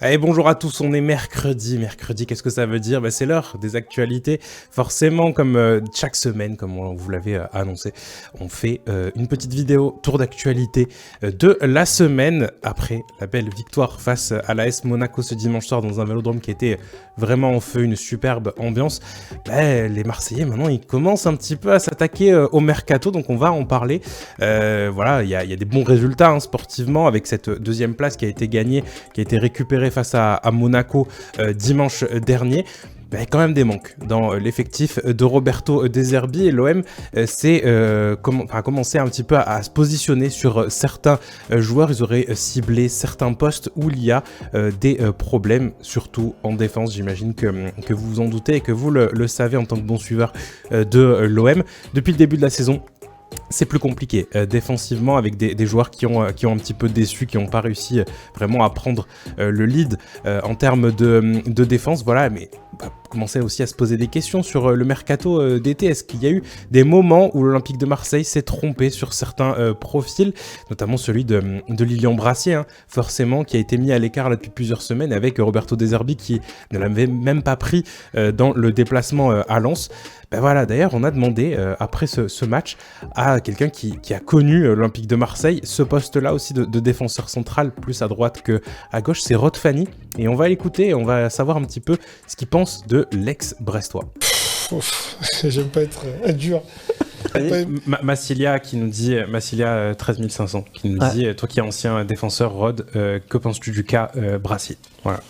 Et bonjour à tous, on est mercredi. Mercredi, qu'est-ce que ça veut dire? C'est l'heure des actualités. Forcément, comme chaque semaine, comme on vous l'avait annoncé, on fait une petite vidéo tour d'actualité de la semaine après la belle victoire face à l'AS Monaco ce dimanche soir dans un vélodrome qui était vraiment en feu, une superbe ambiance. Les Marseillais, maintenant, ils commencent un petit peu à s'attaquer au mercato, donc on va en parler. Voilà, il y a des bons résultats sportivement avec cette deuxième place qui a été gagnée, qui a été récupérée face à Monaco dimanche dernier. Il y a quand même des manques dans l'effectif de Roberto De Zerbi et l'OM a commencé un petit peu à se positionner sur certains joueurs. Ils auraient ciblé certains postes où il y a des problèmes, surtout en défense. J'imagine que vous vous en doutez et que vous le savez en tant que bon suiveur de l'OM. Depuis le début de la saison, c'est plus compliqué défensivement avec des joueurs qui ont un petit peu déçu, qui n'ont pas réussi vraiment à prendre le lead en termes de défense. Voilà, mais on va commencer aussi à se poser des questions sur le mercato d'été. Est-ce qu'il y a eu des moments où l'Olympique de Marseille s'est trompé sur certains profils, notamment celui de Lilian Brassier, forcément, qui a été mis à l'écart là, depuis plusieurs semaines avec Roberto De Zerbi qui ne l'avait même pas pris dans le déplacement à Lens. Voilà, d'ailleurs, on a demandé, après ce match, à quelqu'un qui a connu l'Olympique de Marseille, ce poste-là aussi de défenseur central, plus à droite qu'à gauche, c'est Rod Fanny. Et on va l'écouter, on va savoir un petit peu ce qu'il pense de l'ex-Brestois. J'aime pas être dur. Massilia qui nous dit, Massilia 13 500, qui nous dit, toi qui es ancien défenseur, Rod, que penses-tu du cas Brassier? Voilà.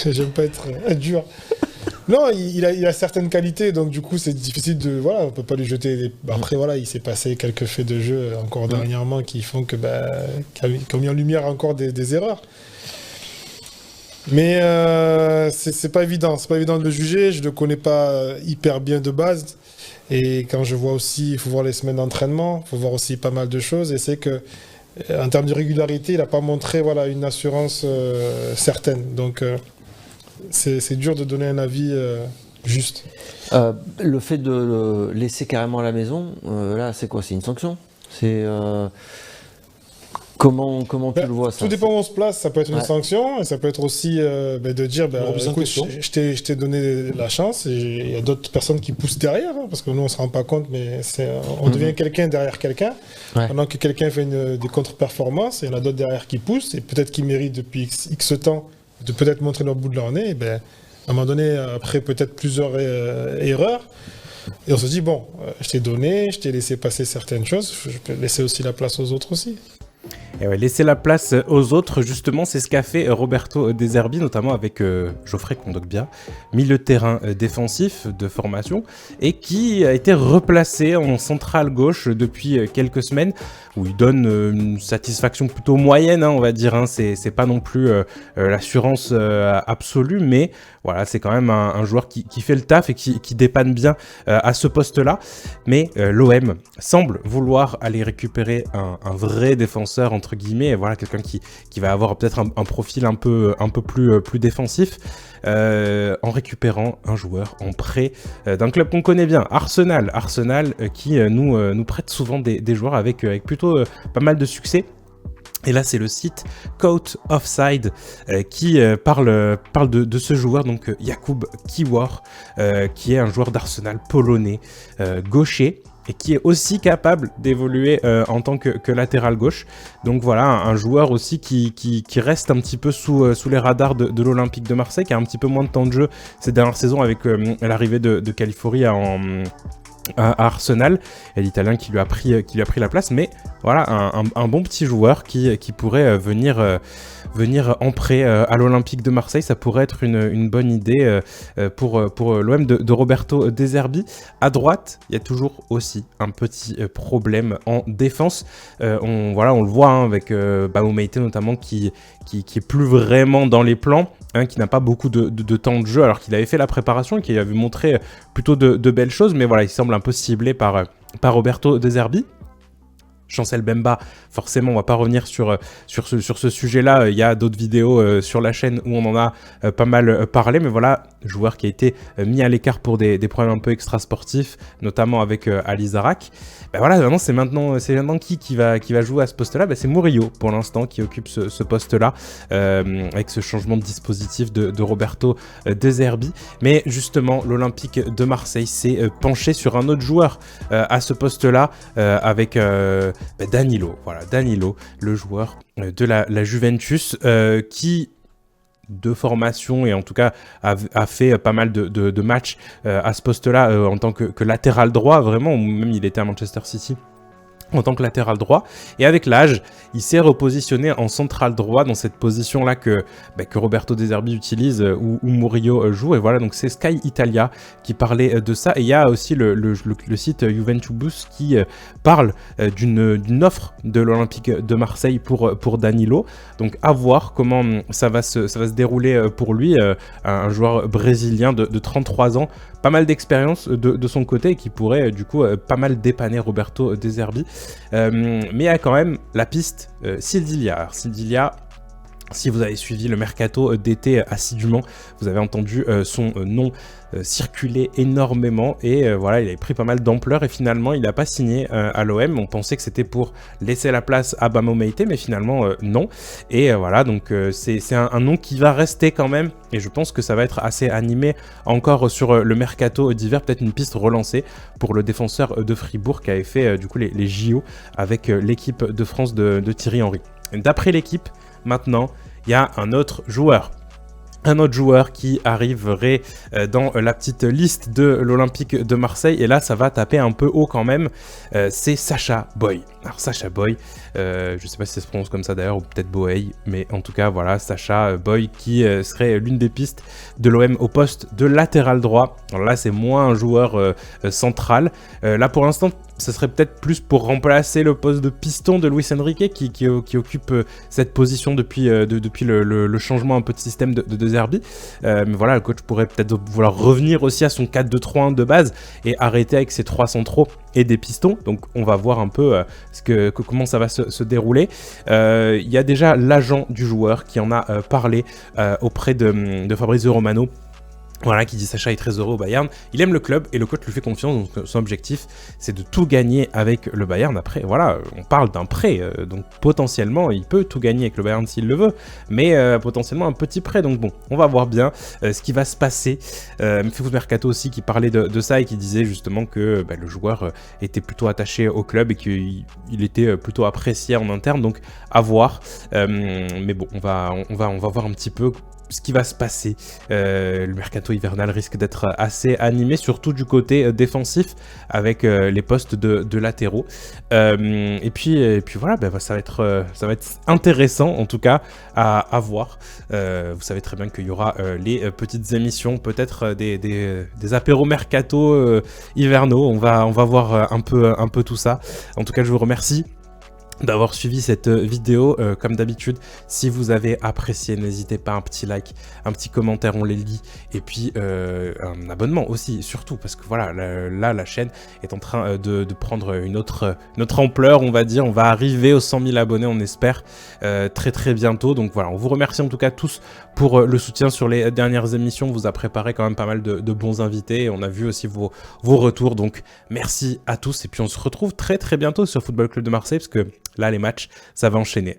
J'aime pas être dur. Non, il a certaines qualités, donc du coup c'est difficile de... Voilà, on peut pas lui jeter... Après voilà, il s'est passé quelques faits de jeu encore dernièrement qui font que... qui ont mis en lumière encore des erreurs. Mais c'est pas évident de le juger, je le connais pas hyper bien de base. Et quand je vois aussi, il faut voir les semaines d'entraînement, il faut voir aussi pas mal de choses, et c'est que en termes de régularité, il n'a pas montré une assurance certaine. Donc... c'est dur de donner un avis juste. Le fait de le laisser carrément à la maison, là, c'est quoi? C'est une sanction? C'est comment tu le vois ça? Tout dépend où on se place. Ça peut être une sanction, et ça peut être aussi de dire écoute, je t'ai donné la chance, et il y a d'autres personnes qui poussent derrière, parce que nous, on ne se rend pas compte, mais on devient quelqu'un derrière quelqu'un. Pendant que quelqu'un fait des contre-performances, il y en a d'autres derrière qui poussent, et peut-être qu'ils méritent depuis X temps de peut-être montrer leur bout de leur nez, à un moment donné, après peut-être plusieurs erreurs, et on se dit, bon, je t'ai donné, je t'ai laissé passer certaines choses, je peux laisser aussi la place aux autres aussi. Et ouais, laisser la place aux autres, justement, c'est ce qu'a fait Roberto De Zerbi, notamment avec Geoffrey Kondogbia, milieu de terrain défensif de formation, et qui a été replacé en centrale gauche depuis quelques semaines, où il donne une satisfaction plutôt moyenne, on va dire. C'est pas non plus l'assurance absolue, mais voilà, c'est quand même un joueur qui fait le taf et qui dépanne bien à ce poste-là. Mais l'OM semble vouloir aller récupérer un vrai défenseur, entre guillemets, voilà, quelqu'un qui va avoir peut-être un profil un peu plus défensif, en récupérant un joueur en prêt d'un club qu'on connaît bien, Arsenal qui nous prête souvent des joueurs avec plutôt pas mal de succès. Et là, c'est le site Coat Offside qui parle de ce joueur, donc Jakub Kiwior, qui est un joueur d'Arsenal polonais, gaucher, et qui est aussi capable d'évoluer en tant que latéral gauche. Donc voilà, un joueur aussi qui reste un petit peu sous les radars de l'Olympique de Marseille, qui a un petit peu moins de temps de jeu ces dernières saisons avec l'arrivée de Califuori à Arsenal, et l'Italien qui lui a pris la place. Mais voilà, un bon petit joueur qui pourrait venir en prêt à l'Olympique de Marseille. Ça pourrait être une bonne idée pour l'OM de Roberto De Zerbi. À droite, il y a toujours aussi un petit problème en défense. On le voit avec Bao Meïté notamment, qui est plus vraiment dans les plans, qui n'a pas beaucoup de temps de jeu, alors qu'il avait fait la préparation et qu'il avait montré plutôt de belles choses, mais voilà, il semble un peu ciblé par Roberto De Zerbi. Chancel Bemba, forcément on va pas revenir sur ce sujet-là, il y a d'autres vidéos sur la chaîne où on en a pas mal parlé, mais voilà, joueur qui a été mis à l'écart pour des problèmes un peu extra-sportifs, notamment avec Ali Zarak. Ben voilà, maintenant c'est maintenant qui va jouer à ce poste-là, ben c'est Murillo pour l'instant qui occupe ce poste-là, avec ce changement de dispositif de Roberto De Zerbi. Mais justement, l'Olympique de Marseille s'est penché sur un autre joueur à ce poste-là, avec Danilo. Voilà, Danilo, le joueur de la Juventus, qui de formation et en tout cas a fait pas mal de matchs à ce poste-là en tant que latéral droit, vraiment, ou même il était à Manchester City en tant que latéral droit, et avec l'âge, il s'est repositionné en central droit dans cette position-là que Roberto De Zerbi utilise, où Murillo joue, et voilà, donc c'est Sky Italia qui parlait de ça, et il y a aussi le site Juventus qui parle d'une offre de l'Olympique de Marseille pour Danilo, donc à voir comment ça va se dérouler pour lui, un joueur brésilien de 33 ans, pas mal d'expérience de son côté, et qui pourrait du coup pas mal dépanner Roberto De Zerbi. Mais il y a quand même la piste Sildilia. Alors, Sildilia, si vous avez suivi le mercato d'été assidûment, vous avez entendu son nom circuler énormément, et voilà, il avait pris pas mal d'ampleur, et finalement il n'a pas signé à l'OM. On pensait que c'était pour laisser la place à Bamo Meïté, mais finalement non, et voilà, donc c'est un nom qui va rester quand même, et je pense que ça va être assez animé encore sur le mercato d'hiver, peut-être une piste relancée pour le défenseur de Fribourg qui avait fait du coup les JO avec l'équipe de France de Thierry Henry. D'après l'équipe, maintenant, il y a un autre joueur qui arriverait dans la petite liste de l'Olympique de Marseille, et là ça va taper un peu haut quand même, c'est Sacha Boey. Alors Sacha Boey, je sais pas si ça se prononce comme ça d'ailleurs, ou peut-être Boey, mais en tout cas voilà, Sacha Boey qui serait l'une des pistes de l'OM au poste de latéral droit. Alors là c'est moins un joueur central, là pour l'instant ce serait peut-être plus pour remplacer le poste de piston de Luis Enrique qui occupe cette position depuis le changement un peu de système de Zerbi. Mais voilà, le coach pourrait peut-être vouloir revenir aussi à son 4-2-3-1 de base et arrêter avec ses 3 centraux et des pistons. Donc on va voir un peu comment ça va se dérouler. Il y a déjà l'agent du joueur qui en a parlé auprès de Fabrizio Romano. Voilà, qui dit Sacha est très heureux au Bayern, il aime le club et le coach lui fait confiance, donc son objectif c'est de tout gagner avec le Bayern. Après voilà, on parle d'un prêt, donc potentiellement il peut tout gagner avec le Bayern s'il le veut, mais potentiellement un petit prêt, donc bon, on va voir bien ce qui va se passer. Foot Mercato aussi qui parlait de ça et qui disait justement que le joueur était plutôt attaché au club et qu'il était plutôt apprécié en interne, donc à voir. Mais bon, on va voir un petit peu ce qui va se passer. Le mercato hivernal risque d'être assez animé, surtout du côté défensif, avec les postes de latéraux. Et puis voilà, ça va être intéressant en tout cas à voir. Vous savez très bien qu'il y aura les petites émissions, peut-être des apéros mercato hivernaux. On va voir un peu tout ça. En tout cas, je vous remercie d'avoir suivi cette vidéo. Comme d'habitude, si vous avez apprécié, n'hésitez pas, un petit like, un petit commentaire, on les lit, et puis un abonnement aussi, surtout, parce que voilà, là la chaîne est en train de prendre une autre ampleur, on va dire. On va arriver aux 100 000 abonnés, on espère, très bientôt. Donc voilà, on vous remercie en tout cas tous pour le soutien sur les dernières émissions. On vous a préparé quand même pas mal de bons invités, et on a vu aussi vos retours, donc merci à tous, et puis on se retrouve très bientôt sur Football Club de Marseille, parce que là les matchs, ça va enchaîner.